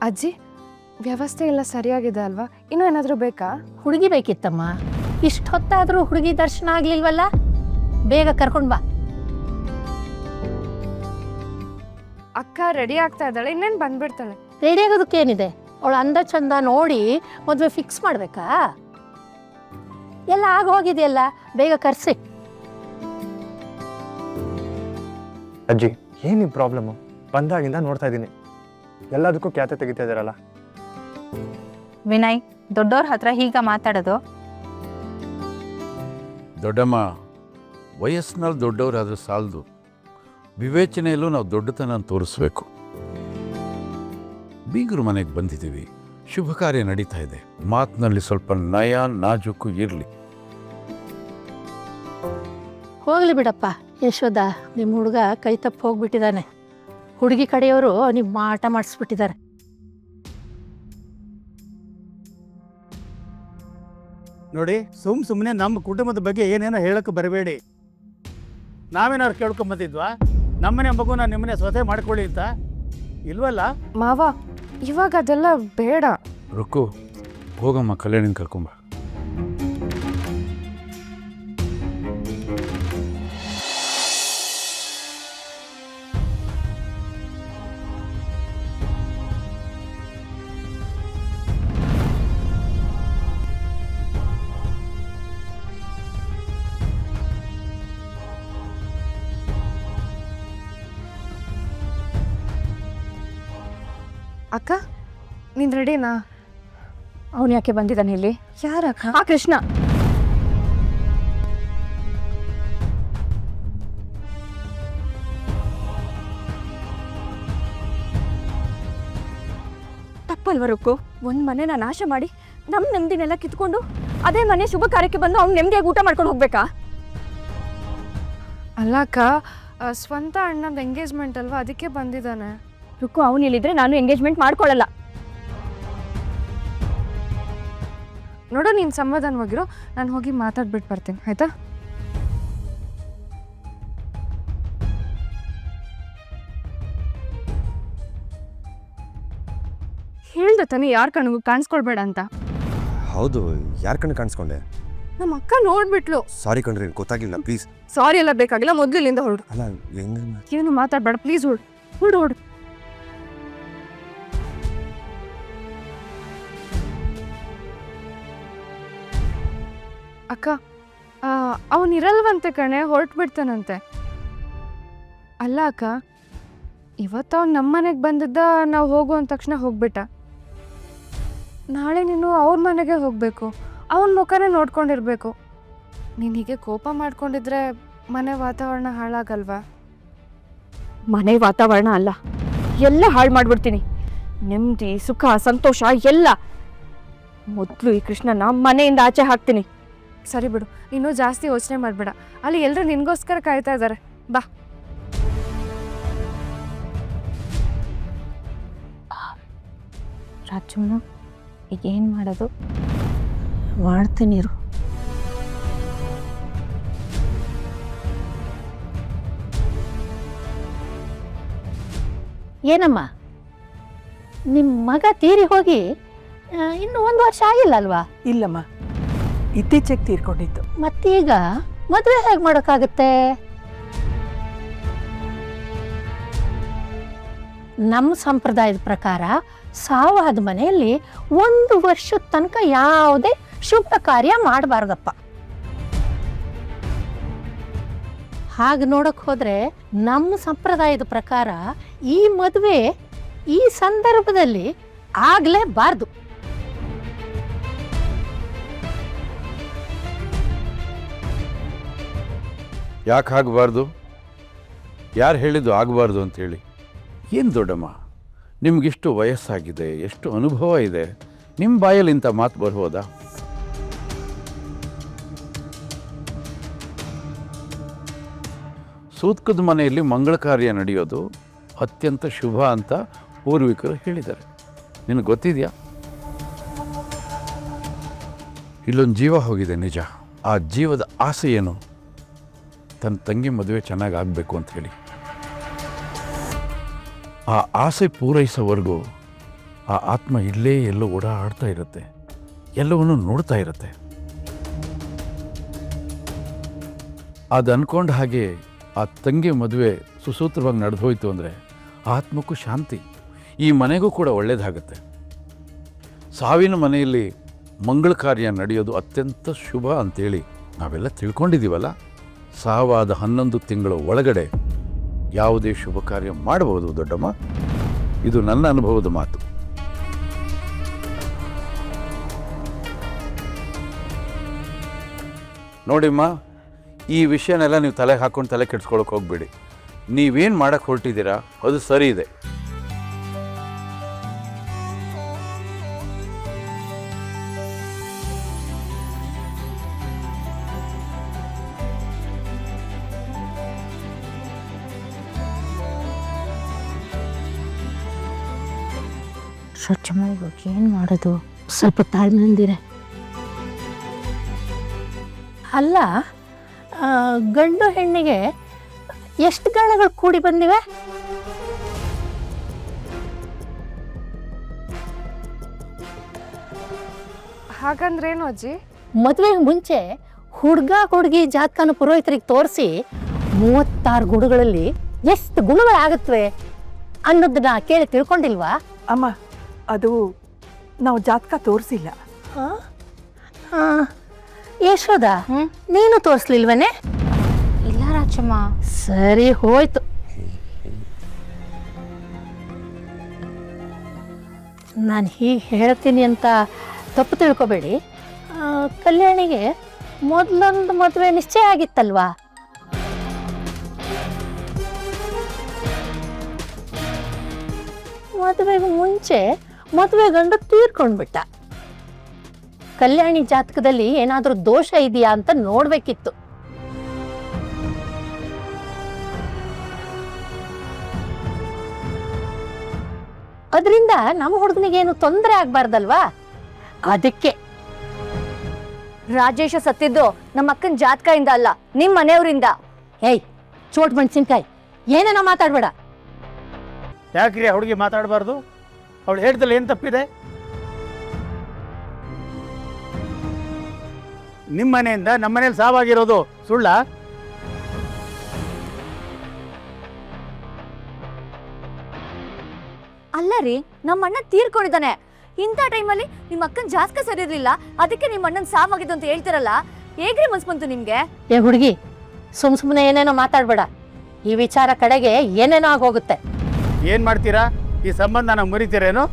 ಅಜ್ಜಿ ವ್ಯವಸ್ಥೆ ಎಲ್ಲ ಸರಿಯಾಗಿದೆ ಅಲ್ವಾ? ಇನ್ನೂ ಏನಾದರೂ ಬೇಕಾ? ಹುಡುಗಿ ಬೇಕಿತ್ತಮ್ಮ. ಇಷ್ಟು ಹೊತ್ತಾದರೂ ಹುಡುಗಿ ದರ್ಶನ ಆಗ್ಲಿಲ್ವಲ್ಲ? ಬೇಗ ಕರ್ಕೊಂಡು ಬಾ. ಅಕ್ಕ ರೆಡಿ ಆಗ್ತಾ ಇದ್ದಾಳೆ, ಇನ್ನೇನು ಬಂದ್ಬಿಡ್ತಾಳೆ. ರೆಡಿ ಆಗೋದಕ್ಕೇನಿದೆ? ಅವಳು ಅಂದ ಚಂದ ನೋಡಿ ಮದುವೆ ಫಿಕ್ಸ್ ಮಾಡಬೇಕಾ? ಎಲ್ಲ ಆಗೋಗಿದೆಯಲ್ಲ, ಬೇಗ ಕರ್ಸಿ. ಅಜ್ಜಿ ಏನು ಪ್ರಾಬ್ಲಮ್ಮು? ಬಂದಾಗಿಂದ ನೋಡ್ತಾ ಇದ್ದೀನಿ, ಎಲ್ಲದಕ್ಕೂ ಖ್ಯಾತೆ ತೆಗಿತಾ ಇದ್ದಾರಲ್ಲ. ವಿನಯ್, ದೊಡ್ಡವ್ರ ಹತ್ರ ಹೀಗ ಮಾತಾಡೋದು? ದೊಡ್ಡಮ್ಮ, ವಯಸ್ಸಿನಲ್ಲಿ ದೊಡ್ಡವರಾದರೂ ಸಾಲದು, ವಿವೇಚನೆಯಲ್ಲೂ ನಾವು ದೊಡ್ಡತನ ತೋರಿಸ್ಬೇಕು. ಬೀಗರು ಮನೆಗೆ ಬಂದಿದ್ದೀವಿ, ಶುಭ ಕಾರ್ಯ ನಡೀತಾ ಇದೆ. ಮಾತಿನಲ್ಲಿ ಸ್ವಲ್ಪ ನಯ ನಾಜೂಕು ಇರಲಿ. ಹೋಗ್ಲಿ ಬಿಡಪ್ಪ ಯಶೋದ, ನಿಮ್ಮ ಹುಡುಗ ಕೈ ತಪ್ಪು ಹೋಗ್ಬಿಟ್ಟಿದ್ದಾನೆ. ಹುಡುಗಿ ಕಡೆಯವರು ನಿಮ್ಮ ಆಟ ಮಾಡಿಸ್ಬಿಟ್ಟಿದ್ದಾರೆ. ನೋಡಿ, ಸುಮ್ಮನೆ ನಮ್ಮ ಕುಟುಂಬದ ಬಗ್ಗೆ ಏನೇನೋ ಹೇಳಕ್ಕೆ ಬರಬೇಡಿ. ನಾವೇನಾದ್ರು ಕೇಳ್ಕೊಂಬಂದಿದ್ವಾ? ನಮ್ಮನೆ ಮಗುನ ನಿಮ್ಮನೆ ಸ್ವತೆ ಮಾಡ್ಕೊಳ್ಳಿ ಅಂತ ಇಲ್ವಲ್ಲ? ಮಾವ, ಇವಾಗ ಅದೆಲ್ಲ ಬೇಡ. ರುಕ್ಕು, ಹೋಗಮ್ಮ, ಕಲ್ಯಾಣಿನ ಕರ್ಕೊಂಬ. ಅಕ್ಕ, ನೀನು ರೆಡಿನಾ? ಅವನು ಯಾಕೆ ಬಂದಿದ್ದಾನೆ ಇಲ್ಲಿ? ಯಾರಕ್ಕ? ಆ ಕೃಷ್ಣ. ತಪ್ಪಲ್ವ ರುಕ್ಕು? ಒಂದು ಮನೆನ ನಾಶ ಮಾಡಿ ನಮ್ಮ ನೆಮ್ಮದಿನೆಲ್ಲ ಕಿತ್ಕೊಂಡು ಅದೇ ಮನೆ ಶುಭ ಕಾರ್ಯಕ್ಕೆ ಬಂದು ಅವ್ನು ನೆಮ್ಮದಿಯಾಗಿ ಊಟ ಮಾಡ್ಕೊಂಡು ಹೋಗ್ಬೇಕಾ? ಅಲ್ಲ ಅಕ್ಕ, ಸ್ವಂತ ಅಣ್ಣಂದು ಎಂಗೇಜ್ಮೆಂಟ್ ಅಲ್ವಾ, ಅದಕ್ಕೆ ಬಂದಿದ್ದಾನೆ. ರುಕ್ಕು, ಅವನು ಇಲ್ಲಿದ್ರೆ ನಾನು ಎಂಗೇಜ್ಮೆಂಟ್ ಮಾಡ್ಕೊಳ್ಳಲ್ಲ. ನೋಡು, ನೀನು ಸಮಾಧಾನವಾಗಿರೋ, ನಾನು ಹೋಗಿ ಮಾತಾಡ್ಬಿಟ್ಟು ಬರ್ತೀನಿ, ಆಯ್ತಾ? ಹೇಳ್ದೆ ತಾನೇ ಯಾರ ಕಣ್ಣಿಗೂ ಕಾಣಿಸ್ಕೊಳ್ಬೇಡ ಅಂತ. ಹೌದು, ಯಾರ ಕಣ್ಣು ಕಾಣಿಸ್ಕೊಂಡೆ? ನಮ್ಮ ಅಕ್ಕ ನೋಡ್ಬಿಟ್ಲು. ಸಾರಿ ಕಣ್ರಿ, ಗೊತ್ತಾಗಿಲ್ಲ, ಪ್ಲೀಸ್. ಸಾರಿ ಎಲ್ಲ ಬೇಕಾಗಿಲ್ಲ, ಮೊದಲು ಇಲ್ಲಿಂದ ಹೊರಡು. ಅಲ್ಲ, ಹೆಂಗ ಏನು ಮಾತಾಡ್ಬೇಡ ಪ್ಲೀಸ್, ಹೊರಡು ಹೊರಡು ಹೊರಡು. ಅಕ್ಕ, ಅವನಿರಲ್ವಂತೆ ಕಣೆ, ಹೊರಟು ಬಿಡ್ತಾನಂತೆ. ಅಲ್ಲ ಅಕ್ಕ, ಇವತ್ತು ಅವ್ನು ನಮ್ಮ ಮನೆಗೆ ಬಂದಿದ್ದ, ನಾವು ಹೋಗು ಅಂದ ತಕ್ಷಣ ಹೋಗ್ಬಿಟ್ಟ. ನಾಳೆ ನೀನು ಅವ್ರ ಮನೆಗೆ ಹೋಗಬೇಕು, ಅವನ ಮುಖನೇ ನೋಡ್ಕೊಂಡಿರ್ಬೇಕು. ನೀನು ಹೀಗೆ ಕೋಪ ಮಾಡ್ಕೊಂಡಿದ್ರೆ ಮನೆ ವಾತಾವರಣ ಹಾಳಾಗಲ್ವಾ? ಮನೆ ವಾತಾವರಣ ಅಲ್ಲ, ಎಲ್ಲ ಹಾಳು ಮಾಡ್ಬಿಡ್ತೀನಿ. ನೆಮ್ಮದಿ, ಸುಖ, ಸಂತೋಷ ಎಲ್ಲ. ಮೊದಲು ಈ ಕೃಷ್ಣನ ಮನೆಯಿಂದ ಆಚೆ ಹಾಕ್ತೀನಿ. ಸರಿ ಬಿಡು, ಇನ್ನೂ ಜಾಸ್ತಿ ಯೋಚನೆ ಮಾಡಬೇಡ. ಅಲ್ಲಿ ಎಲ್ಲರೂ ನಿನಗೋಸ್ಕರ ಕಾಯ್ತಾ ಇದ್ದಾರೆ, ಬಾ. ರಾಜಮ್ಮ, ಈಗ ಏನು ಮಾಡೋದು? ಮಾಡ್ತೀನಿ ಇರು. ಏನಮ್ಮ, ನಿಮ್ಮ ಮಗ ತೀರಿ ಹೋಗಿ ಇನ್ನು 1 ವರ್ಷ ಆಗಿಲ್ಲ ಅಲ್ವಾ? ಇಲ್ಲಮ್ಮ, ಇತ್ತೀಚೆಗೆ ತೀರ್ಕೊಂಡಿತ್ತು. ಮತ್ತೀಗ ಮದುವೆ ಹೇಗೆ ಮಾಡೋಕ್ಕಾಗತ್ತೆ? ನಮ್ಮ ಸಂಪ್ರದಾಯದ ಪ್ರಕಾರ ಸಾವಾದ ಮನೆಯಲ್ಲಿ 1 ವರ್ಷದ ತನಕ ಯಾವುದೇ ಶುಭ ಕಾರ್ಯ ಮಾಡಬಾರ್ದಪ್ಪ. ಹಾಗೆ ನೋಡಕ್ ಹೋದ್ರೆ ನಮ್ಮ ಸಂಪ್ರದಾಯದ ಪ್ರಕಾರ ಈ ಮದುವೆ ಈ ಸಂದರ್ಭದಲ್ಲಿ ಆಗಲೇಬಾರ್ದು. ಯಾಕೆ ಆಗಬಾರ್ದು? ಯಾರು ಹೇಳಿದ್ದು ಆಗಬಾರ್ದು ಅಂತೇಳಿ? ಏನು ದೊಡ್ಡಮ್ಮ, ನಿಮಗಿಷ್ಟು ವಯಸ್ಸಾಗಿದೆ, ಎಷ್ಟು ಅನುಭವ ಇದೆ, ನಿಮ್ಮ ಬಾಯಲ್ಲಿ ಇಂಥ ಮಾತು ಬರ್ಬೋದಾ? ಸೂತ್ಕದ ಮನೆಯಲ್ಲಿ ಮಂಗಳ ಕಾರ್ಯ ನಡೆಯೋದು ಅತ್ಯಂತ ಶುಭ ಅಂತ ಪೂರ್ವಿಕರು ಹೇಳಿದ್ದಾರೆ. ನಿನಗೆ ಗೊತ್ತಿದೆಯಾ? ಇಲ್ಲೊಂದು ಜೀವ ಹೋಗಿದೆ ನಿಜ. ಆ ಜೀವದ ಆಸೆ ಏನು? ತನ್ನ ತಂಗಿ ಮದುವೆ ಚೆನ್ನಾಗಿ ಆಗಬೇಕು ಅಂತ ಹೇಳಿ. ಆ ಆಸೆ ಪೂರೈಸೋವರೆಗೂ ಆ ಆತ್ಮ ಇಲ್ಲೇ ಎಲ್ಲೋ ಓಡಾಡ್ತಾ ಇರುತ್ತೆ, ಎಲ್ಲವನ್ನೂ ನೋಡ್ತಾ ಇರುತ್ತೆ. ಅದು ಅನ್ಕೊಂಡ ಹಾಗೆ ಆ ತಂಗಿ ಮದುವೆ ಸುಸೂತ್ರವಾಗಿ ನಡೆದು ಹೋಯಿತು ಅಂದರೆ ಆತ್ಮಕ್ಕೂ ಶಾಂತಿ, ಈ ಮನೆಗೂ ಕೂಡ ಒಳ್ಳೆಯದಾಗತ್ತೆ. ಸಾವಿನ ಮನೆಯಲ್ಲಿ ಮಂಗಳ ಕಾರ್ಯ ನಡೆಯೋದು ಅತ್ಯಂತ ಶುಭ ಅಂತೇಳಿ ನಾವೆಲ್ಲ ತಿಳ್ಕೊಂಡಿದ್ದೀವಲ್ಲ. ಸಾವಾದ 11 ತಿಂಗಳ ಒಳಗಡೆ ಯಾವುದೇ ಶುಭ ಕಾರ್ಯ ಮಾಡಬಹುದು ದೊಡ್ಡಮ್ಮ. ಇದು ನನ್ನ ಅನುಭವದ ಮಾತು. ನೋಡಿಮ್ಮ, ಈ ವಿಷಯನೆಲ್ಲ ನೀವು ತಲೆಗೆ ಹಾಕೊಂಡು ತಲೆ ಕೆಡ್ಸ್ಕೊಳಕ್ಕೆ ಹೋಗ್ಬೇಡಿ. ನೀವೇನು ಮಾಡಕ್ಕೆ ಹೊರಟಿದ್ದೀರಾ ಅದು ಸರಿ ಇದೆ. ಸ್ವಚ್ಛಮ್ಮ ಇವಾಗ ಏನು ಮಾಡೋದು? ಸ್ವಲ್ಪ ತಾಳ್ಮೆಂದಿರೆ. ಅಲ್ಲ, ಗಂಡು ಹೆಣ್ಣಿಗೆ ಎಷ್ಟು ಗಾಳಗಳು ಕೂಡಿ ಬಂದಿವೆ? ಹಾಗಂದ್ರೇನು ಅಜ್ಜಿ? ಮದುವೆಗೆ ಮುಂಚೆ ಹುಡುಗಿ ಜಾತಕನ ಪುರೋಹಿತರಿಗೆ ತೋರಿಸಿ 36 ಗುಣಗಳಲ್ಲಿ ಎಷ್ಟು ಗುಣಗಳಾಗತ್ವೆ ಅನ್ನೋದನ್ನ ಕೇಳಿ ತಿಳ್ಕೊಂಡಿಲ್ವಾ? ಅಮ್ಮ, ಅದು ನಾವು ಜಾತಕ ತೋರಿಸಿಲ್ಲ. ಯಶೋದ, ನೀನು ತೋರಿಸ್ಲಿಲ್ವನೇ? ಇಲ್ಲ ರಾಚಮ್ಮ. ಸರಿ ಹೋಯ್ತು. ನಾನು ಹೀಗೆ ಹೇಳ್ತೀನಿ ಅಂತ ತಪ್ಪು ತಿಳ್ಕೊಬೇಡಿ. ಕಲ್ಯಾಣಿಗೆ ಮೊದಲೊಂದು ಮದುವೆ ನಿಶ್ಚಯ ಆಗಿತ್ತಲ್ವಾ? ಮದುವೆಗೆ ಮುಂಚೆ ಮದುವೆ ಗಂಡು ತೀರ್ಕೊಂಡ್ಬಿಟ್ಟ. ಕಲ್ಯಾಣಿ ಜಾತಕದಲ್ಲಿ ಏನಾದರೂ ದೋಷ ಇದೆಯಾ ಅಂತ ನೋಡ್ಬೇಕಿತ್ತು. ಅದರಿಂದ ನಮ್ಮ ಹುಡುಗನಿಗೇನು ತೊಂದರೆ ಆಗ್ಬಾರ್ದಲ್ವಾ? ಅದಕ್ಕೆ. ರಾಜೇಶ ಸತ್ತಿದ್ದು ನಮ್ಮ ಅಕ್ಕನ ಜಾತಕದಿಂದ ಅಲ್ಲ, ನಿಮ್ಮ ಮನೆಯವರಿಂದ. ಏಯ್, ಚೋಟ್ ಮೆಣಸಿನ್ಕಾಯಿ, ಏನೇನೋ ಮಾತಾಡ್ಬೇಡ. ಯಾಕ್ರಿ ಆ ಹುಡುಗಿ ಮಾತಾಡಬಾರ್ದು? ಅವಳು ಹೇಳ್ದಲ್ಲಿ ಏನು ತಪ್ಪಿದೆ? ನಿಮ್ಮ ಮನೆಯಿಂದ ನಮ್ಮ ಮನೇಲಿ ಸಾವಾಗಿರೋದು ಸುಳ್ಳ? ಅಲ್ಲ ರೀ, ನಮ್ಮ ಅಣ್ಣ ತೀರ್ಕೊಂಡಿದ್ದಾನೆ. ಇಂಥ ಟೈಮಲ್ಲಿ ನಿಮ್ಮ ಅಕ್ಕನ ಜಾತಕ ಸರಿ ಇರ್ಲಿಲ್ಲ, ಅದಕ್ಕೆ ನಿಮ್ಮ ಅಣ್ಣನ ಸಾವಾಗಿದ್ದು ಅಂತ ಹೇಳ್ತಿರಲ್ಲ, ಹೇಗ್ರಿ ಮನ್ಸ್ ಬಂತು ನಿಮ್ಗೆ? ಏ ಹುಡುಗಿ, ಸುಮ್ಮನೆ ಏನೇನೋ ಮಾತಾಡ್ಬೇಡ. ಈ ವಿಚಾರ ಕಡೆಗೆ ಏನೇನೋ ಆಗೋಗುತ್ತೆ. ಏನು ಮಾಡ್ತೀರಾ? ಈ ಸಂಬಂಧನ ಮುರಿತೀರೇನು?